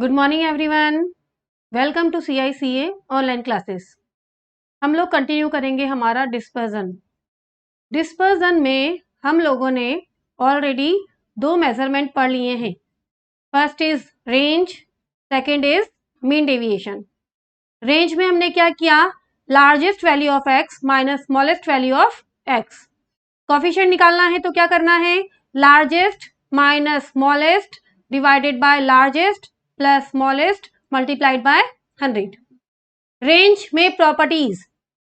Good morning everyone, welcome to CICA online classes. हम लोग continue करेंगे हमारा डिस्पर्जन में हम लोगों ने ऑलरेडी 2 मेजरमेंट पढ़ लिए हैं। First is range, second is mean deviation. Range में हमने क्या किया, largest value of x minus smallest value of x. Coefficient निकालना है तो क्या करना है, largest minus smallest divided by largest plus smallest multiplied by 100। Range में प्रॉपर्टीज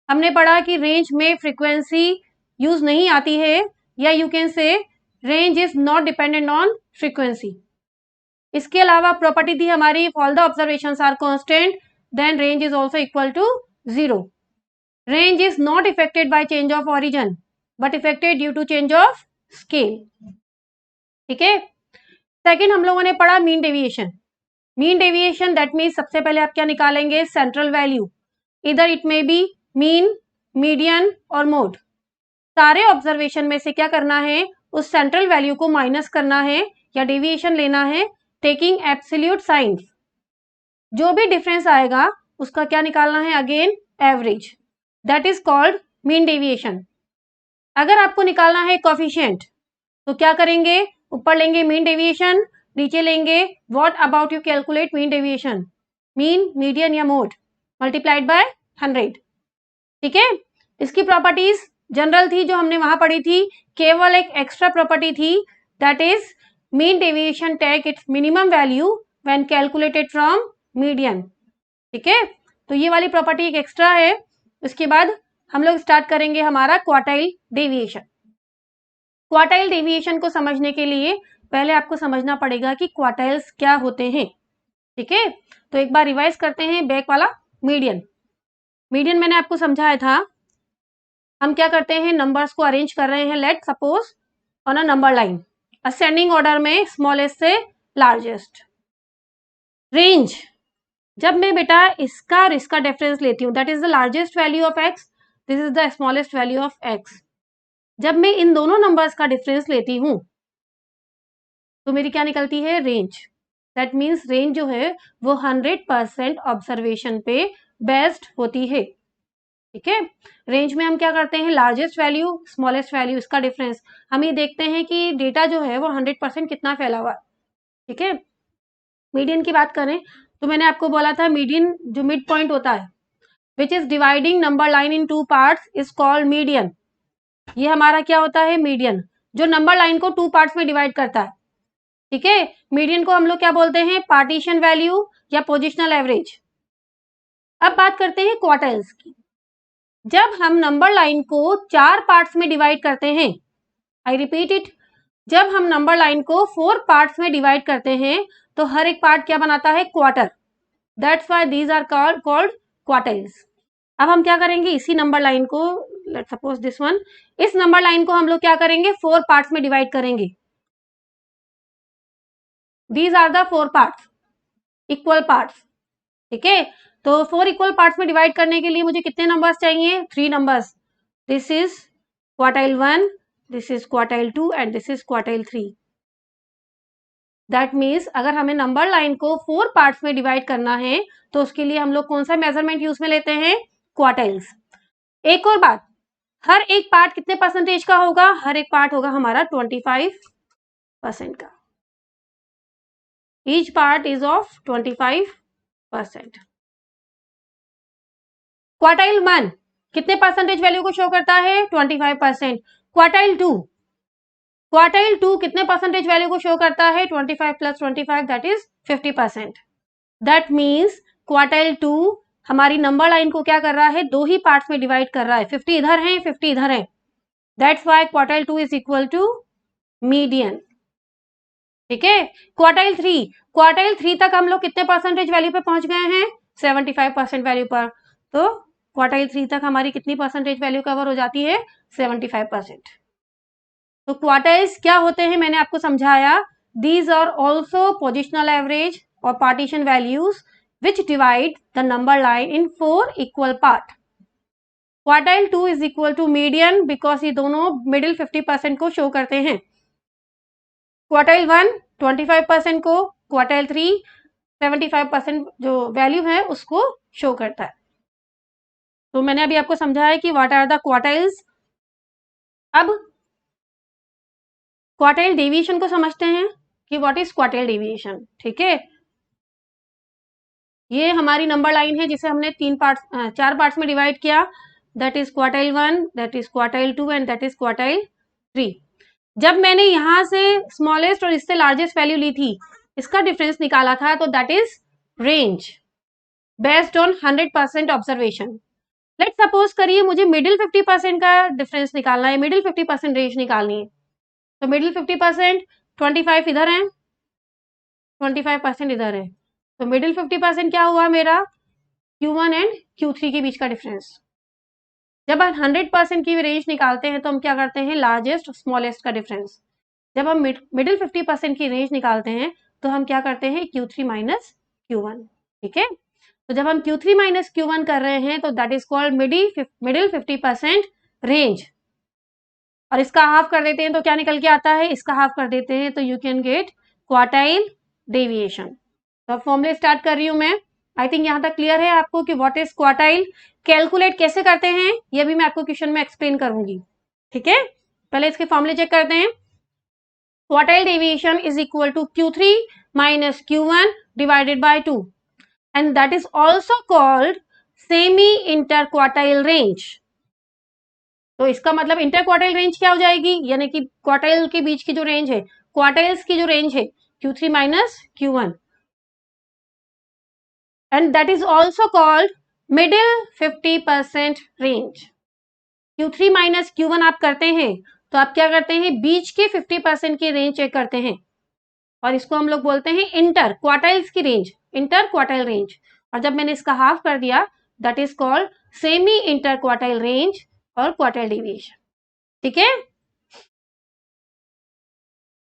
हमने पढ़ा कि रेंज में फ्रीक्वेंसी यूज नहीं आती है, या you can say range is not dependent on frequency. इसके अलावा प्रॉपर्टी थी हमारी, all the observations are constant then range is also equal to 0। Range is not affected by change of origin but affected due to change of scale. ठीक है। Second हम लोगों ने पढ़ा mean deviation. Mean deviation that means सबसे पहले आप क्या निकालेंगे, सेंट्रल वैल्यू। इधर it may be mean, median और मोड। सारे ऑब्जर्वेशन में से क्या करना है, उस सेंट्रल वैल्यू को माइनस करना है या डेविएशन लेना है, टेकिंग एब्सोल्यूट साइंस। जो भी डिफरेंस आएगा उसका क्या निकालना है, again average, that is called mean deviation. अगर आपको निकालना है कोफिशिएंट तो क्या करेंगे, ऊपर लेंगे मीन डेविएशन, नीचे लेंगे what about you calculate mean deviation, mean, median या मोड मल्टीप्लाइड बाय 100। ठीक है। इसकी प्रॉपर्टीज जनरल थी जो हमने वहां पढ़ी थी, केवल एक एक्स्ट्रा प्रॉपर्टी थी that is mean deviation take its minimum value when calculated from median. ठीक है, तो ये वाली प्रॉपर्टी एक एक्स्ट्रा है। इसके बाद हम लोग स्टार्ट करेंगे हमारा क्वार्टाइल डेविएशन। क्वार्टाइल डेविएशन को समझने के लिए पहले आपको समझना पड़ेगा कि क्वार्टाइल्स क्या होते हैं। ठीक है, तो एक बार रिवाइज करते हैं बैक वाला। मीडियन, मीडियन मैंने आपको समझाया था, हम क्या करते हैं, नंबर्स को अरेंज कर रहे हैं, let suppose on a number line, ascending order में स्मॉलेस्ट से लार्जेस्ट। रेंज, जब मैं बेटा इसका और इसका डिफरेंस लेती हूँ, that is the largest value of x, this is the smallest value of x. जब मैं इन दोनों नंबर्स का डिफरेंस लेती हूँ तो मेरी क्या निकलती है, रेंज। दैट मीन्स रेंज जो है वो 100% ऑब्जर्वेशन पे बेस्ड होती है। ठीक है, रेंज में हम क्या करते हैं, लार्जेस्ट वैल्यू स्मॉलेस्ट वैल्यू, इसका डिफरेंस। हम ये देखते हैं कि डेटा जो है वो 100% कितना फैला हुआ। ठीक है। मीडियन की बात करें तो मैंने आपको बोला था, मीडियन जो मिड पॉइंट होता है which is dividing number line in 2 parts is called median. ये हमारा क्या होता है, मीडियन, जो नंबर लाइन को 2 पार्ट्स में डिवाइड करता है। ठीक है, मीडियन को हम लोग क्या बोलते हैं, पार्टीशन वैल्यू या पोजिशनल एवरेज। अब बात करते हैं क्वार्टाइल्स की। जब हम नंबर लाइन को 4 पार्ट्स में डिवाइड करते हैं, आई रिपीट इट, जब हम नंबर लाइन को 4 पार्ट्स में डिवाइड करते हैं तो हर एक पार्ट क्या बनाता है, quarter. That's why these are called quartiles. अब हम क्या करेंगे, इसी नंबर लाइन को, लेट्स सपोज दिस वन, इस नंबर लाइन को हम लोग क्या करेंगे, 4 पार्ट्स में डिवाइड करेंगे। These are the 4 parts, equal parts. ठीक है, तो 4 इक्वल पार्ट्स में डिवाइड करने के लिए मुझे कितने नंबर्स चाहिए, 3 numbers. This is quartile 1, this is quartile 2 and this is quartile 3। That means अगर हमें नंबर लाइन को 4 पार्ट्स में डिवाइड करना है तो उसके लिए हम लोग कौन सा मेजरमेंट यूज में लेते हैं, क्वार्टाइल्स। एक और बात, हर एक पार्ट कितने परसेंटेज का होगा, हर एक पार्ट होगा हमारा 25% का। Each part is of 25%। Quartile 1 कितने परसेंटेज वैल्यू को शो करता है, 25%। क्वार्टाइल 2, क्वार्टाइल 2 कितने परसेंटेज वैल्यू को शो करता है, 25 plus 25 that is 50%। That means quartile 2 हमारी नंबर लाइन को क्या कर रहा है, 2 ही पार्ट्स में डिवाइड कर रहा है, 50 इधर है 50 इधर है। That's why quartile 2 is equal to median. ठीक है, क्वार्टाइल 3, क्वार्टाइल 3 तक हम लोग कितने परसेंटेज वैल्यू पे पहुंच गए हैं, 75% वैल्यू पर। तो क्वार्टाइल 3 तक हमारी कितनी परसेंटेज वैल्यू कवर हो जाती है, 75%। तो क्वार्टाइल्स क्या होते हैं मैंने आपको समझाया, these are also positional average और partition values which divide the number line in 4 equal part. Quartile 2 is equal to median because ये दोनों मिडिल 50% को शो करते हैं। क्वार्टाइल 1 25% को, क्वार्टाइल 3 75% जो वैल्यू है उसको शो करता है। तो मैंने अभी आपको समझाया कि व्हाट आर द क्वार्टाइल्स। अब क्वार्टाइल डेविएशन को समझते हैं कि व्हाट इज क्वार्टाइल डेविएशन। ठीक है, ये हमारी नंबर लाइन है जिसे हमने 4 पार्ट्स में डिवाइड किया। That is quartile 1, that is quartile 2 and that is quartile 3। जब मैंने यहां से स्मॉलेस्ट और इससे लार्जेस्ट वैल्यू ली थी, इसका डिफरेंस निकाला था, तो that is range based on 100% observation. Let suppose करिए मुझे मिडिल 50% का डिफरेंस निकालना है, मिडिल 50% रेंज निकालनी है। तो मिडिल 50%, 25 इधर है, 25% इधर है, तो मिडिल 50% क्या हुआ मेरा, Q1 एंड Q3 के बीच का डिफरेंस। जब हम 100% की रेंज निकालते हैं तो हम क्या करते हैं, लार्जेस्ट स्मॉलेस्ट का डिफरेंस। जब हम मिडिल 50% की रेंज निकालते हैं तो हम क्या करते हैं, Q3 माइनस Q1। ठीक है, तो जब हम Q3 माइनस Q1 कर रहे हैं तो that is called middle 50% range. और इसका हाफ कर देते हैं तो क्या निकल के आता है, इसका हाफ कर देते हैं तो you can get quartile deviation. तो अब फॉर्मूले स्टार्ट कर रही हूं मैं। आई थिंक यहां तक क्लियर है आपको कि व्हाट इज क्वार्टाइल, कैलकुलेट कैसे करते हैं ये भी मैं आपको क्वेश्चन में एक्सप्लेन करूंगी। ठीक है, पहले इसके फॉर्मूले चेक करते हैं। Quartile deviation is equal to Q3 minus Q1 divided by 2 and that is also called semi interquartile range. तो इसका मतलब इंटर क्वार्टाइल रेंज क्या हो जाएगी, यानी कि क्वार्टाइल के बीच की जो रेंज है, क्वार्टाइल्स की जो रेंज है, Q3 minus Q1 and that is also called middle 50% range. Q3 minus Q1 आप करते हैं तो आप क्या करते हैं, बीच के 50% की रेंज चेक करते हैं, और इसको हम लोग बोलते हैं इंटर क्वार्टाइल्स की रेंज, इंटर क्वार्टाइल रेंज। और जब मैंने इसका हाफ कर दिया that is called semi interquartile range और क्वार्टाइल डेविएशन। ठीक है,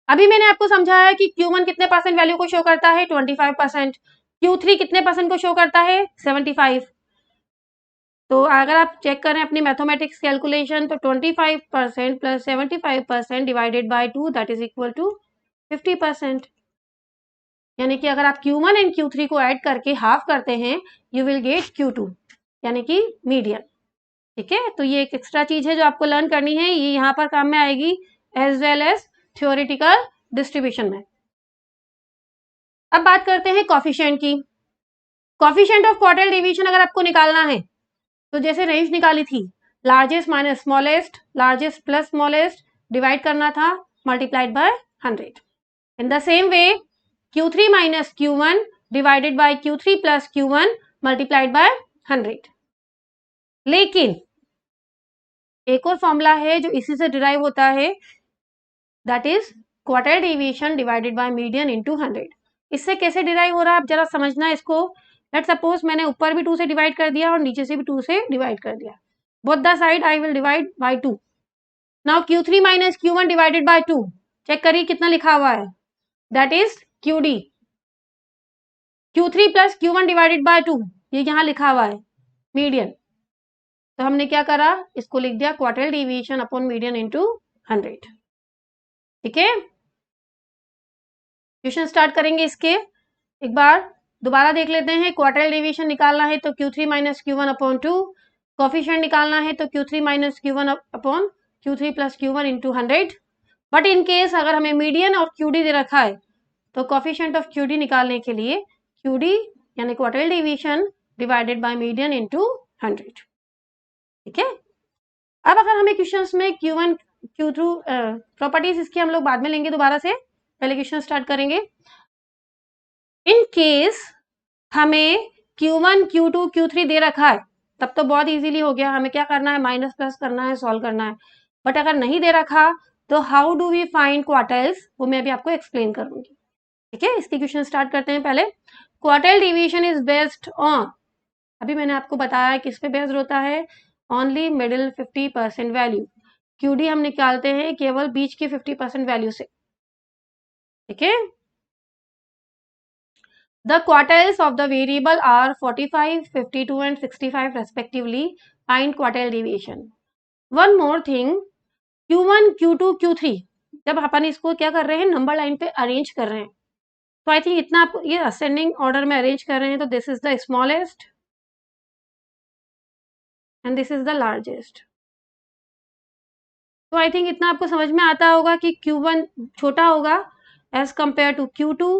अभी मैंने आपको समझाया कि Q1 कितने परसेंट वैल्यू को शो करता है, 25%। Q3 कितने परसेंट को शो करता है, 75। तो अगर आप चेक करें अपनी मैथमेटिक्स कैलकुलेशन तो 25% plus 75% divided by 2 that is equal to 50%। यानी कि अगर आप Q1 एंड Q3 को ऐड करके हाफ करते हैं यू विल गेट Q2 यानी कि मीडियन। ठीक है, तो ये एक एक्स्ट्रा चीज है जो आपको लर्न करनी है, ये यहाँ पर काम में आएगी as well as theoretical distribution में। अब बात करते हैं कॉफिशिएंट की। कॉफिशिएंट ऑफ क्वार्टाइल डेविएशन अगर आपको निकालना है तो जैसे रेंज निकाली थी, largest minus smallest, largest plus smallest divide करना था, multiplied by 100। In the same way Q3 minus Q1 divided bye Q3 plus Q1 multiplied by 100। लेकिन एक और फॉर्मूला है जो इसी से डिराइव होता है, that is quartile deviation divided by median into 100। इससे कैसे डिराइव हो रहा है आप जरा समझना इसको। लेट सपोज मैंने ऊपर भी 2 से डिवाइड कर दिया और नीचे से भी 2 से डिवाइड कर दिया, both the side I will divide by 2। Now Q3 minus Q1 divided by 2, check करिए कितना लिखा हुआ है, that is QD। Q3 plus Q1 divided by 2 ये यहां लिखा हुआ है मीडियन। तो हमने क्या करा, इसको लिख दिया quartile deviation upon median into 100। ठीक है, क्वेश्चन स्टार्ट करेंगे इसके। एक बार दोबारा देख लेते हैं, क्वार्टाइल डेविएशन निकालना है तो Q3 minus Q1 upon 2, coefficient निकालना है तो Q3 minus Q1 upon Q3 plus Q1 into 100। But in case अगर हमें मीडियन और QD दे रखा है तो कॉफिशिएंट ऑफ QD निकालने के लिए QD यानी quartile deviation divided by median into 100। ठीक है, अब अगर हमें क्वेश्चंस में Q1 Q2 प्रॉपर्टीज इसकी हम लोग बाद में लेंगे दोबारा से, पहले क्वेश्चन स्टार्ट करेंगे। इन केस हमें Q1 Q2 Q3 दे रखा है तब तो बहुत इजीली हो गया, हमें क्या करना है, माइनस प्लस करना है, सॉल्व करना है। बट अगर नहीं दे रखा तो how do we find quartiles, वो मैं अभी आपको एक्सप्लेन करूंगी। ठीक है, इसकी क्वेश्चन स्टार्ट करते हैं। पहले quartile deviation is based on, अभी मैंने आपको बताया किस पे बेस्ड होता है, ओनली मिडिल 50% वैल्यू। QD हम निकालते हैं केवल बीच के 50% वैल्यू से। ठीक है, the quartiles of the variable are 45, 52 and 65 respectively. Find quartile deviation. One more thing, Q1, Q2, Q3 जब अपन इसको क्या कर रहे हैं, नंबर लाइन पे अरेंज कर रहे हैं तो आई थिंक इतना आप ये असेंडिंग ऑर्डर में अरेंज कर रहे हैं, तो this is the smallest and this is the largest. तो आई थिंक इतना आपको समझ में आता होगा कि Q1 छोटा होगा एज कंपेयर टू Q2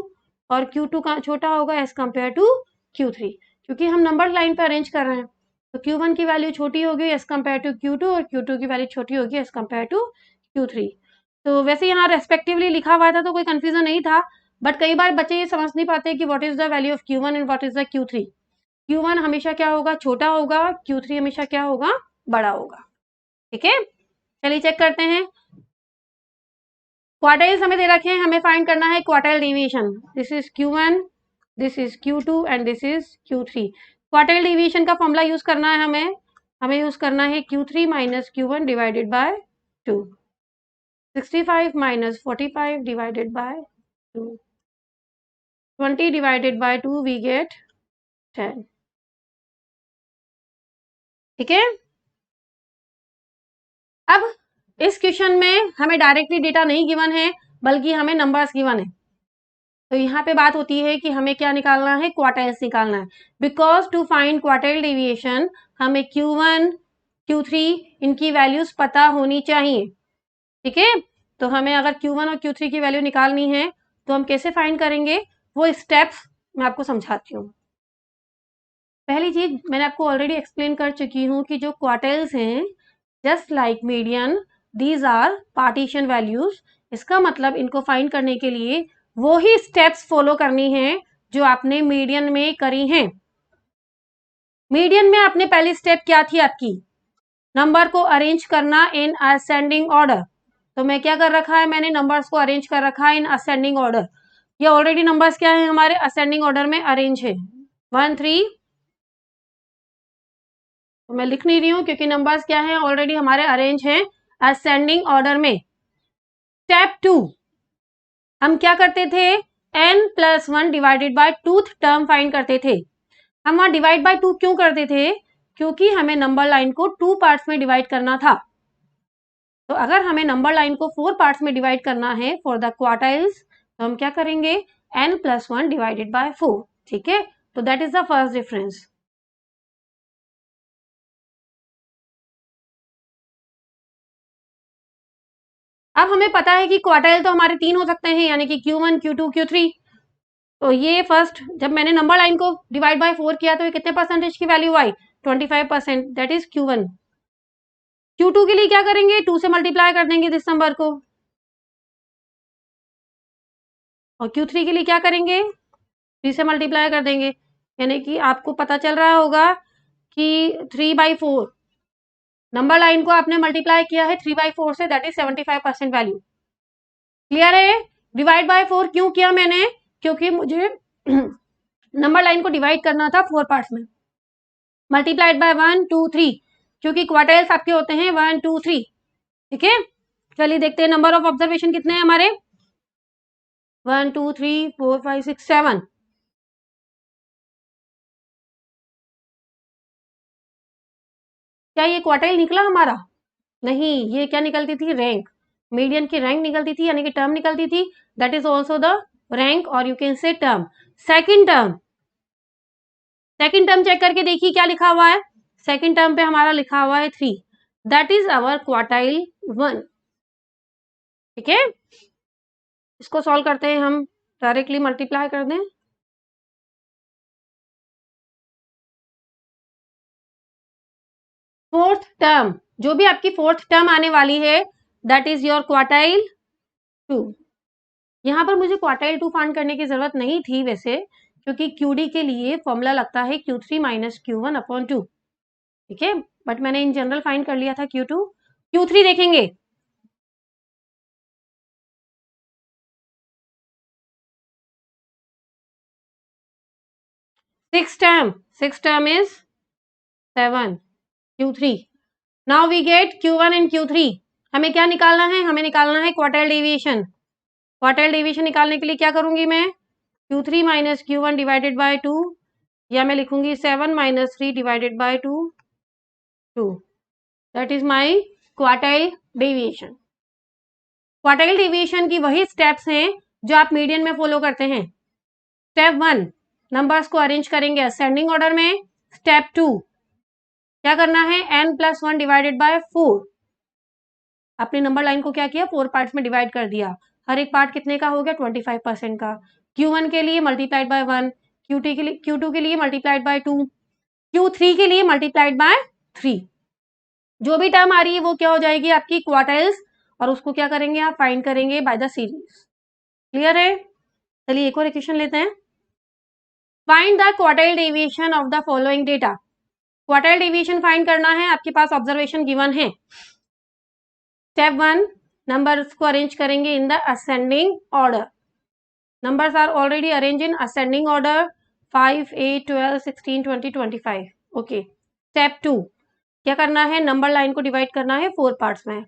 और Q2 का छोटा होगा एज कंपेयर टू Q3, क्योंकि हम नंबर लाइन पे अरेंज कर रहे हैं। तो Q1 की वैल्यू छोटी होगी एज कंपेयर टू Q2 और Q2 की वैल्यू छोटी होगी एज कंपेयर टू Q3। तो वैसे यहाँ रेस्पेक्टिवली लिखा हुआ था तो कोई कंफ्यूजन नहीं था, बट कई बार बच्चे ये समझ नहीं पाते कि what is the value of Q1 and what is the Q3। Q1 हमेशा क्या होगा, छोटा होगा, Q3 हमेशा क्या होगा, बड़ा होगा। ठीक है, चलिए चेक करते हैं। क्वार्टाइल्स हमें दे रखे हैं, हमें फाइंड करना है quartile deviation. This is Q1, this is Q2 and this is Q3। Quartile deviation का फॉर्मूला यूज करना है हमें यूज करना है Q3 minus Q1 divided by 2, 65 minus 45 divided by 2, 20 divided by 2 we get 10। ठीक है, अब इस क्वेश्चन में हमें डायरेक्टली डेटा नहीं गिवन है, बल्कि हमें नंबर्स गिवन है। तो यहाँ पे बात होती है कि हमें क्या निकालना है, क्वार्टाइल्स निकालना है। Because to find quartile deviation हमें Q1 Q3 इनकी वैल्यूज पता होनी चाहिए। ठीक है, तो हमें अगर Q1 और Q3 की वैल्यू निकालनी है तो हम कैसे फाइंड करेंगे, वो स्टेप्स मैं आपको समझाती हूँ। पहली चीज मैंने आपको ऑलरेडी एक्सप्लेन कर चुकी हूँ कि जो क्वार्टाइल्स हैं just like median, these are partition values. इसका मतलब इनको फाइंड करने के लिए वो ही स्टेप्स फॉलो करनी है जो आपने मीडियन में करी हैं। मीडियन में आपने पहली स्टेप क्या थी आपकी, नंबर को अरेंज करना इन असेंडिंग ऑर्डर। तो मैं क्या कर रखा है, मैंने नंबर्स को अरेंज कर रखा है इन असेंडिंग ऑर्डर। ये ऑलरेडी नंबर्स क्या है, हमारे असेंडिंग ऑर्डर में अरेंज है 1 3। तो मैं लिख नहीं रही हूं क्योंकि नंबर्स क्या है, ऑलरेडी हमारे अरेंज हैं असेंडिंग ऑर्डर में। स्टेप 2 हम क्या करते थे, n+1 divided by tooth term find करते थे। हम वहां डिवाइड बाय 2 क्यों करते थे, क्योंकि हमें नंबर लाइन को 2 पार्ट्स में डिवाइड करना था। तो अगर हमें नंबर लाइन को 4 पार्ट्स में डिवाइड करना है फॉर द क्वार्टाइल्स, तो हम क्या करेंगे, n+1 डिवाइडेड बाय 4। ठीक है, तो that is the first difference. अब हमें पता है कि क्वार्टाइल तो हमारे 3 हो सकते हैं, यानी कि Q1 Q2 Q3। तो ये फर्स्ट जब मैंने नंबर लाइन को डिवाइड बाय 4 किया तो ये कितने परसेंटेज की value I, 25%, that is Q1। Q2 के लिए क्या करेंगे, 2 से मल्टीप्लाई कर देंगे दिस नंबर को, और Q3 के लिए क्या करेंगे, 3 से मल्टीप्लाई कर देंगे। यानी कि आपको पता चल रहा होगा कि 3/4 नंबर लाइन को आपने मल्टीप्लाई किया है 3/4 से, दैट इज 75% वैल्यू। क्लियर है, डिवाइड बाय 4 क्यों किया मैंने, क्योंकि मुझे नंबर लाइन को डिवाइड करना था 4 पार्ट्स में। मल्टीप्लाइड बाय 1 2 3, क्योंकि क्वार्टाइल्स आपके होते हैं 1 2 3। ठीक है, चलिए देखते हैं नंबर ऑफ ऑब्जर्वेशन कितने हैं हमारे, 1 2 3 4 5 6 7। क्या ये क्वार्टाइल निकला हमारा, नहीं, ये क्या निकलती थी, रैंक। मीडियन की रैंक निकलती थी, यानी कि टर्म निकलती थी, that is also the rank, और you can say term. Second term, second term check करके देखिए क्या लिखा हुआ है। सेकेंड टर्म पे हमारा लिखा हुआ है 3, दैट इज अवर क्वार्टाइल 1। ठीक है, इसको सॉल्व करते हैं हम, डायरेक्टली मल्टीप्लाई कर दें। फोर्थ टर्म, जो भी आपकी फोर्थ टर्म आने वाली है, दैट इज योर क्वार्टाइल 2। यहाँ पर मुझे क्वार्टाइल 2 फाइंड करने की जरूरत नहीं थी वैसे, क्योंकि QD के लिए फॉर्मूला लगता है Q3 माइनस Q1/2। ठीक है, बट मैंने इन जनरल फाइंड कर लिया था Q2। Q3 देखेंगे, six term is 7 Q3। Now we get Q1 and Q3। हमें क्या निकालना है, हमें निकालना है क्वार्टाइल डेविएशन। क्वार्टाइल डेविएशन निकालने के लिए क्या करूंगी मैं, Q3 minus Q1 divided by 2, या मैं लिखूंगी 7 minus 3 divided by 2, that is my quartile deviation. Quartile deviation की वही स्टेप्स हैं जो आप मीडियन में फॉलो करते हैं। स्टेप 1 नंबर्स को अरेंज करेंगे असेंडिंग ऑर्डर में। स्टेप 2 क्या करना है, n+1 डिवाइडेड बाय 4। अपने नंबर लाइन को क्या किया, 4 पार्ट्स में डिवाइड कर दिया। हर एक पार्ट कितने का हो गया, 25% का। Q1 के लिए मल्टीप्लाइड बाय 1, Q2 के लिए मल्टीप्लाइड बाय 2, Q3 के लिए मल्टीप्लाइड बाय 3। जो भी टर्म आ रही है वो क्या हो जाएगी, आपकी क्वार्टाइल्स, और उसको क्या करेंगे आप, फाइंड करेंगे बाय द सीरीज। क्लियर है? चलिए एक और इक्वेशन लेते हैं। Find the quartile deviation of the following data. Quartile deviation find करना है, आपके पास ऑब्जर्वेशन गिवन है। स्टेप 1 नंबर्स को अरेंज करेंगे in the ascending order. Numbers are already arrange in ascending order 5, 8, 12, 16, 20, 25। Okay. Step 2 क्या करना है, नंबर लाइन को डिवाइड करना है 4 पार्ट्स में।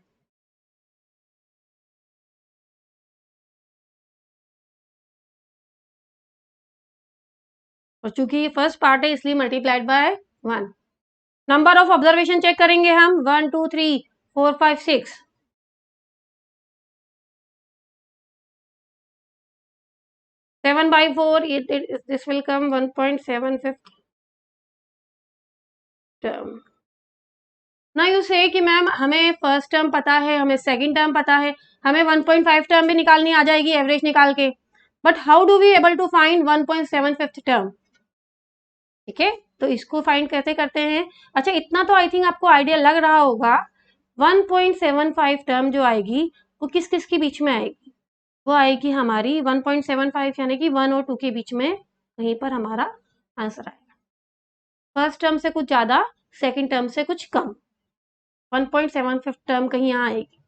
और चूंकि ये फर्स्ट पार्ट है इसलिए multiplied by 1। Number of observation check करेंगे हम, 1, 2, 3, 4, 5, 6। 7/4 this will come 1.75 टर्म। ना यू से कि मैम हमें फर्स्ट टर्म पता है, हमें सेकंड टर्म पता है, हमें 1.5 टर्म भी निकालनी आ जाएगी एवरेज निकाल के, but how do we able to find 1.75 term? ठीक है, तो इसको फाइंड कैसे करते हैं। अच्छा इतना तो आई थिंक आपको आइडिया लग रहा होगा, 1.75 टर्म जो आएगी वो किस किस के बीच में आएगी, वो आएगी हमारी 1.75 यानी कि 1 और 2 के बीच में, कहीं पर हमारा आंसर आएगा। फर्स्ट टर्म से कुछ ज्यादा, सेकंड टर्म से कुछ कम, 1.75 टर्म कहीं यहाँ आएगी।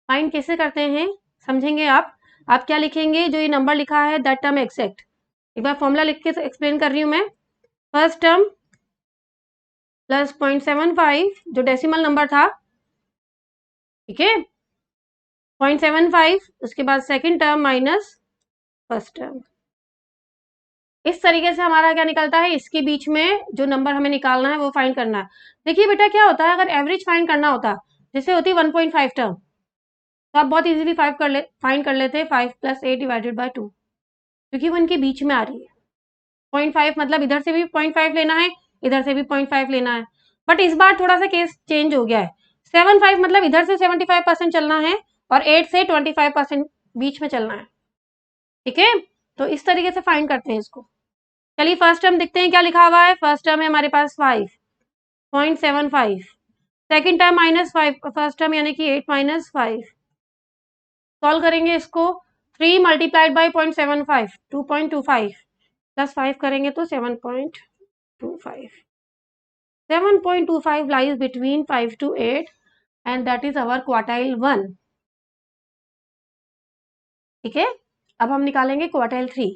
फाइंड कैसे करते हैं समझेंगे आप क्या लिखेंगे, जो ये नंबर लिखा है दैट टर्म एक्सेक्ट। एक बार फॉर्मूला लिख के एक्सप्लेन कर रही हूँ मैं। फर्स्ट टर्म प्लस 0.75 जो डेसिमल नंबर था, ठीक है, 0.75, उसके बाद second term minus first term. इस तरीके से हमारा क्या निकलता है, इसके बीच में जो नंबर हमें निकालना है वो फाइंड करना है। देखिए बेटा क्या होता है, अगर एवरेज फाइंड करना होता, जैसे होती 1.5 टर्म, तो आप बहुत इजीली फाइंड कर लेते हैं 5 + 8 डिवाइडेड बाय 2, क्योंकि वो इनके बीच में आ रही है। 0.5 मतलब इधर से भी 0.5 लेना है, इधर से भी 0.5 लेना है, बट इस बार थोड़ा सा केस चेंज हो गया है। 7.5 मतलब इधर से 75% चलना है और 8 से 25% बीच में चलना है। ठीक है, तो इस तरीके से फाइंड करते हैं इसको। चलिए फर्स्ट टर्म देखते हैं क्या लिखा हुआ है। फर्स्ट टर्म है हमारे पास 5.75, सेकेंड टर्म -5, फर्स्ट टर्म यानी कि 8 - 5। सॉल्व करेंगे इसको, 3 मल्टीप्लाइड बाई 0.75 2.25 प्लस 5 करेंगे तो 7.25। 7.25 lies between 5 to 8 and that is our quartile 1। ठीक है, अब हम निकालेंगे क्वार्टाइल 3।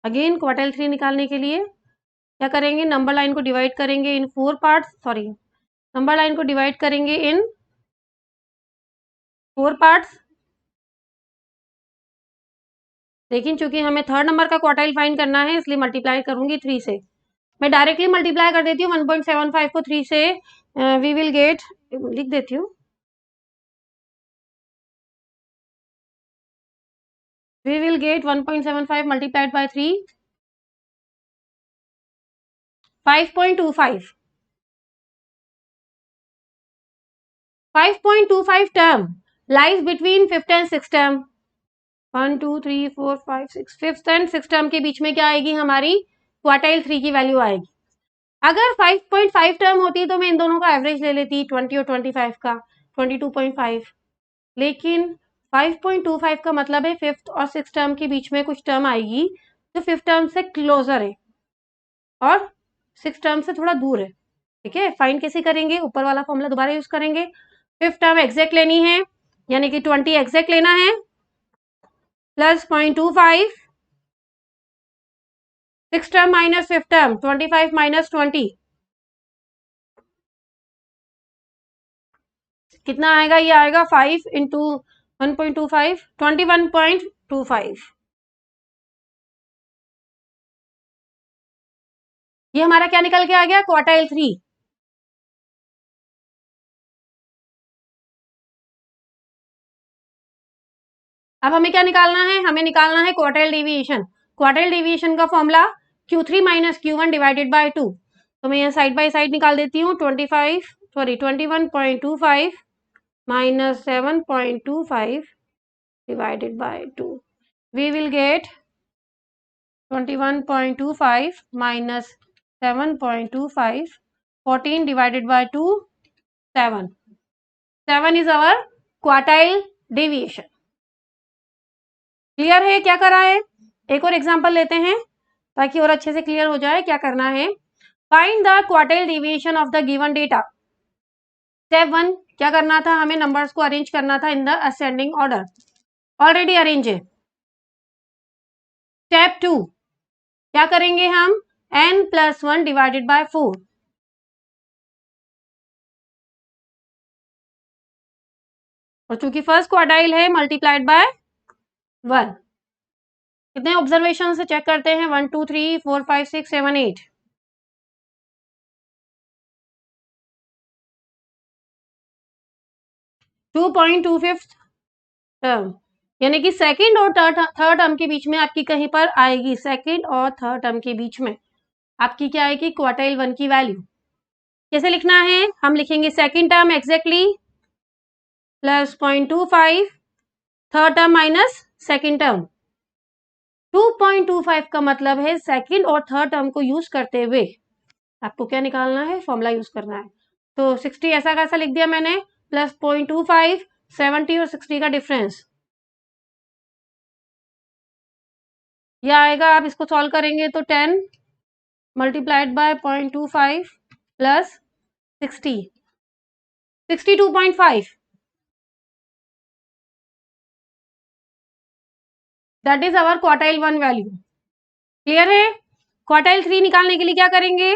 अगेन क्वार्टाइल 3 निकालने के लिए क्या करेंगे, नंबर लाइन को डिवाइड करेंगे in 4 parts, sorry number line को डिवाइड करेंगे इन 4 पार्ट्स। लेकिन चूंकि हमें थर्ड नंबर का क्वार्टाइल फाइंड करना है इसलिए मल्टीप्लाई करूंगी 3 से। मैं डायरेक्टली मल्टीप्लाई कर देती हूँ 1.75 को 3 से, वी विल गेट, लिख देती हूँ, we will get 1.75 multiplied by 3, 5.25। 5.25 term lies between fifth and sixth term। 1 2 3 4 5 6 fifth and six term के बीच में क्या आएगी, हमारी क्वार्टाइल 3 की वैल्यू आएगी। अगर 5.5 टर्म होती तो मैं इन दोनों का एवरेज ले लेती, 20 और 25 का 22.5। लेकिन 5.25 का मतलब है फिफ्थ और सिक्स टर्म के बीच में कुछ टर्म आएगी जो फिफ्थ टर्म से क्लोजर है और सिक्स टर्म से थोड़ा दूर है। ठीक है, फाइंड कैसे करेंगे, ऊपर वाला फॉर्मूला दोबारा यूज करेंगे। फिफ्थ टर्म एग्जैक्ट लेनी है, यानी कि 20 एग्जैक्ट लेना है, plus 0.25, six term minus fifth term 25 - 20 कितना आएगा, ये आएगा 5 इंटू 1.25 21.25। ये हमारा क्या निकल के आ गया, क्वार्टाइल 3। अब हमें क्या निकालना है, हमें निकालना है क्वार्टाइल डेविएशन। क्वार्टाइल डेविएशन का formula Q3 minus Q1 divided by 2। तो मैं यहाँ साइड बाय साइड निकाल देती हूँ। 21.25 minus 7.25 divided by 2. We will get 21.25 minus 7.25. 14 divided by 2, 7. 7 is our quartile deviation. Clear है क्या करा है? एक और एग्जांपल लेते हैं ताकि और अच्छे से क्लियर हो जाए क्या करना है। Find the quartile deviation of the given data. Step 1 क्या करना था, हमें नंबर्स को अरेंज करना था इन the ascending order. Already arrange है। स्टेप 2 क्या करेंगे हम, n+1 डिवाइडेड बाय 4। और चूंकि फर्स्ट क्वार्टाइल है मल्टीप्लाइड बाय 1। कितने ऑब्जर्वेशन से चेक करते हैं, 1 2 3 4 5 6 7 8। 2.25 टर्म, यानी कि सेकंड और थर्ड टर्म के बीच में आपकी कहीं पर आएगी, सेकंड और थर्ड टर्म के बीच में आपकी क्या आएगी, क्वार्टाइल 1 की वैल्यू। कैसे लिखना है, हम लिखेंगे second term exactly plus 0.25, third term minus second term. 2.25 का मतलब है सेकंड और थर्ड टर्म को यूज करते हुए आपको क्या निकालना है, फॉर्मूला यूज करना है। तो 60 ऐसा कैसा लिख दिया मैंने, प्लस 0.25, 70 और 60 का डिफरेंस यह आएगा। आप इसको सॉल्व करेंगे तो 10 multiplied by 0.25 plus 60, 62.5, that is our quartile 1 value. Clear है। क्वार्टाइल 3 निकालने के लिए क्या करेंगे,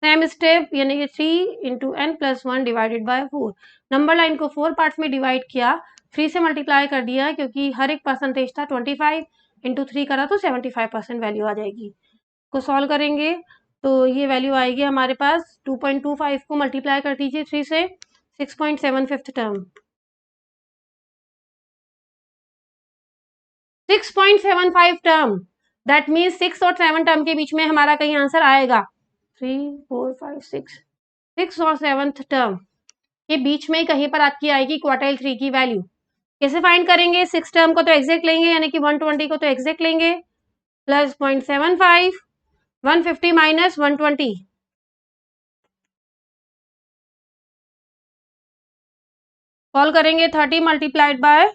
सेम स्टेप, यानी कि 3 into n plus 1 divided by 4। Number line को 4 पार्ट्स में डिवाइड किया, 3 से मल्टीप्लाई कर दिया क्योंकि हर एक परसेंटेज था। 25 इंटू 3 करा तो 75% वैल्यू आ जाएगी। को सॉल्व करेंगे तो ये वैल्यू आएगी हमारे पास, 2.25 को मल्टीप्लाई कर दीजिए 3 से, 6.75 टर्म, 6.75 टर्म। दैट मीन्स 6 और 7 टर्म के बीच में हमारा कहीं आंसर आएगा। 3 4 5 6 और 7th टर्म के बीच में कहीं पर आपकी आएगी क्वार्टाइल 3 की वैल्यू। कैसे फाइंड करेंगे, 6 टर्म को तो एग्जैक्ट लेंगे, यानी कि 120 को तो एग्जैक्ट लेंगे, प्लस 0.75, 150 माइनस 120, सॉल्व करेंगे 30 मल्टीप्लाइड बाय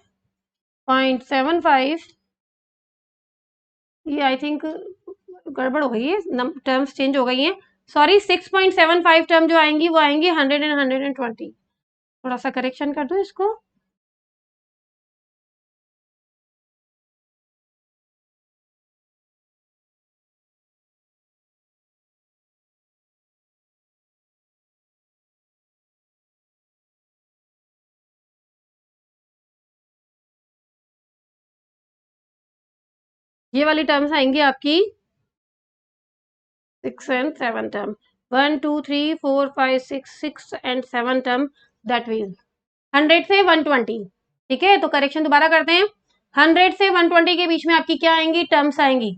0.75। ये आई थिंक गड़बड़ हो गई है, टर्म्स चेंज हो गई हैं, सॉरी। 6.75 टर्म जो आएंगी वो आएंगी 100 एंड 120। थोड़ा सा करेक्शन कर दो इसको। ये वाली टर्म्स आएंगी आपकी 6 and 7 term, 1 2 3 4 5 6 and 7 term, that mean 100 से 120। ठीक है, तो करेक्शन दोबारा करते हैं। 100 से 120 के बीच में आपकी क्या आएंगी, टर्म्स आएंगी।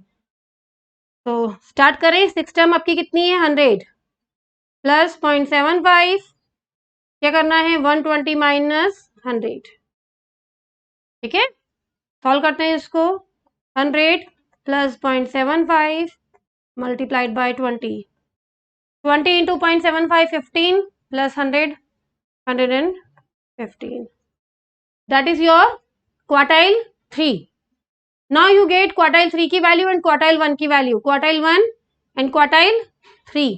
तो स्टार्ट करें। 6 टर्म आपकी कितनी है, 100 प्लस 0.75, क्या करना है, 120 माइनस 100। ठीक है, सॉल्व करते हैं इसको। 100 plus 0.75 multiplied by 20, 20 into 0.75 15 plus 100 115, that is your quartile 3। Now you get quartile 3 की वैल्यू एंड क्वार्टाइल 1 की वैल्यू। क्वार्टाइल 1 एंड क्वार्टाइल 3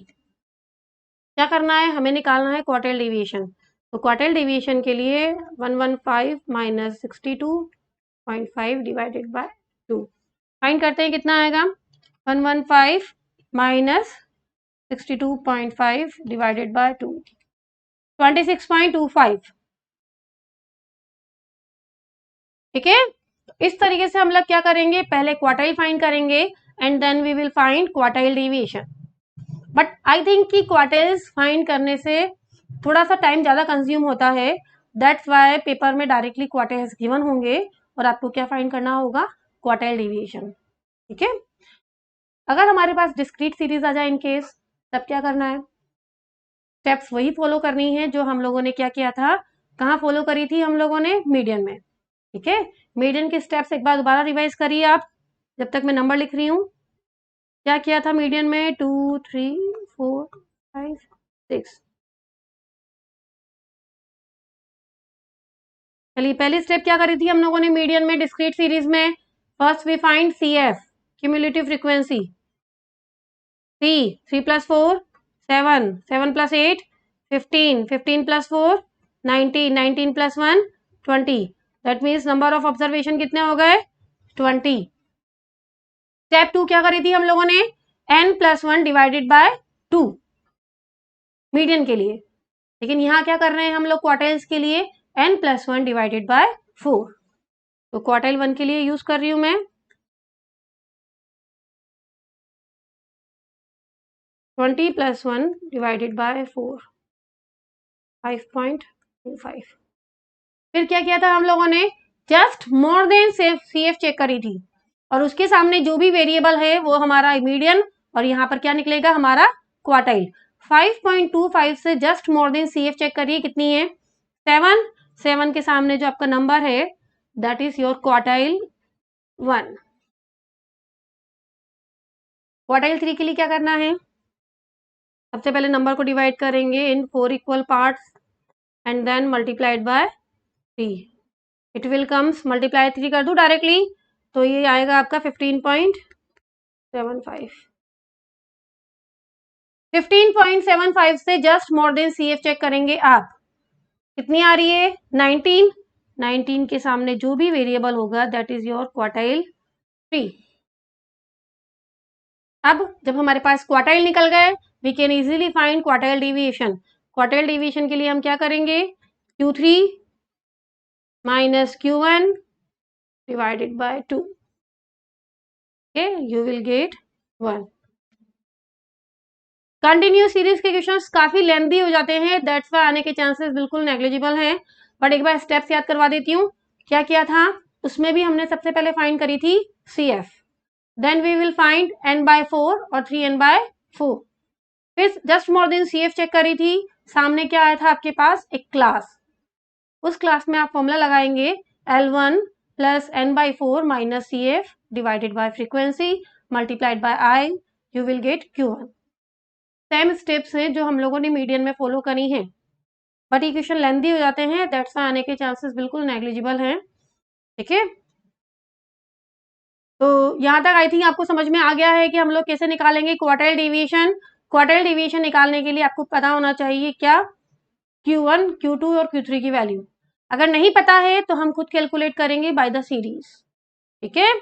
क्या करना है, हमें निकालना है क्वार्टाइल डेविएशन। तो क्वार्टाइल डेविएशन के लिए 115 माइनस 62.5 डिवाइडेड बाय 2 फाइंड करते हैं, कितना आएगा, 115 माइनस 62.5 डिवाइडेड बाय 2, 26.25। ठीक है, इस तरीके से हम लोग क्या करेंगे, पहले क्वार्टाइल फाइंड करेंगे and then we will find quartile deviation. But I think कि क्वार्टाइल्स फाइंड करने से थोड़ा सा टाइम ज्यादा कंज्यूम होता है, दैट्स वाई पेपर में डायरेक्टली क्वार्टाइल्स गिवन होंगे और आपको क्या फाइंड करना होगा, क्वार्टाइल डेविएशन। ठीक है। अगर हमारे पास डिस्क्रीट सीरीज आ जाए इन केस, तब क्या करना है? स्टेप्स वही फॉलो करनी है जो हम लोगों ने क्या किया था, कहाँ फॉलो करी थी हम लोगों ने, मीडियन में। ठीक है, मीडियन के स्टेप्स एक बार दोबारा रिवाइज करिए आप, जब तक मैं नंबर लिख रही हूँ। क्या किया था मीडियन में? 2 3 4 5 6। चलिए, पहली स्टेप क्या करी थी हम लोगों ने मीडियन में डिस्क्रीट सीरीज में? First we find C F, cumulative frequency. 3 plus 4 7, 7 plus 8 15, 15 plus 4 19, 19 plus 1 20। That means number of observation कितने हो गए? 20। स्टेप 2 क्या करी थी हम लोगों ने? n plus 1 divided by 2 median के लिए। लेकिन यहाँ क्या कर रहे हैं हम लोग क्वार्टाइल्स के लिए? n plus 1 divided by 4। तो क्वार्टाइल 1 के लिए यूज कर रही हूँ मैं 20 प्लस 1 डिवाइडेड बाय 4, 5.25। फिर क्या किया था हम लोगों ने? Just more than C F check करी थी, और उसके सामने जो भी वेरिएबल है वो हमारा मीडियन, और यहाँ पर क्या निकलेगा? हमारा क्वार्टाइल। 5.25 से just more than C F check करिए, कितनी है? 7। 7 के सामने जो आपका नंबर है that is your quartile 1। Quartile 3 के लिए क्या करना है? सबसे पहले नंबर को डिवाइड करेंगे in 4 equal parts and then multiplied by 3। It will comes, multiply 3 कर दूं डायरेक्टली तो ये आएगा आपका 15.75। 15.75 से just more than C F check करेंगे आप, कितनी आ रही है? 19। 19 के सामने जो भी वेरिएबल होगा दैट इज योर क्वार्टाइल 3। अब जब हमारे पास क्वार्टाइल निकल गए, we can easily find quartile deviation. Quartile deviation के लिए हम क्या करेंगे? Q3 minus Q1 divided by 2। Okay, you will get 1। Continuous series के क्वेश्चंस काफी लेंथी हो जाते हैं, दैट्स वाई आने के चांसेस बिल्कुल नेग्लिजिबल हैं। बट एक बार स्टेप्स याद करवा देती हूँ। क्या किया था उसमें भी? हमने सबसे पहले फाइंड करी थी C F, then we will find n by 4 और 3n बाय 4। फिर just more than C F check करी थी, सामने क्या आया था आपके पास? एक क्लास। उस क्लास में आप फॉर्मूला लगाएंगे L1 plus n by 4 minus C F divided by frequency multiplied by I, you will get Q1। Same steps हैं जो हम लोगों ने मीडियन में फॉलो करी हैं, बट ये क्वेश्चन लेंथी हो जाते हैं, दैट्स आने के चांसेस बिल्कुल नेग्लिजिबल हैं। ठीक है, तो यहाँ तक आई थिंक आपको समझ में आ गया है कि हम लोग कैसे निकालेंगे क्वार्टाइल डेविएशन। क्वार्टाइल डेविएशन निकालने के लिए आपको पता होना चाहिए क्या? Q1, Q2 और Q3 की वैल्यू। अगर नहीं पता है तो हम खुद कैलकुलेट करेंगे बाय द सीरीज। ठीक है,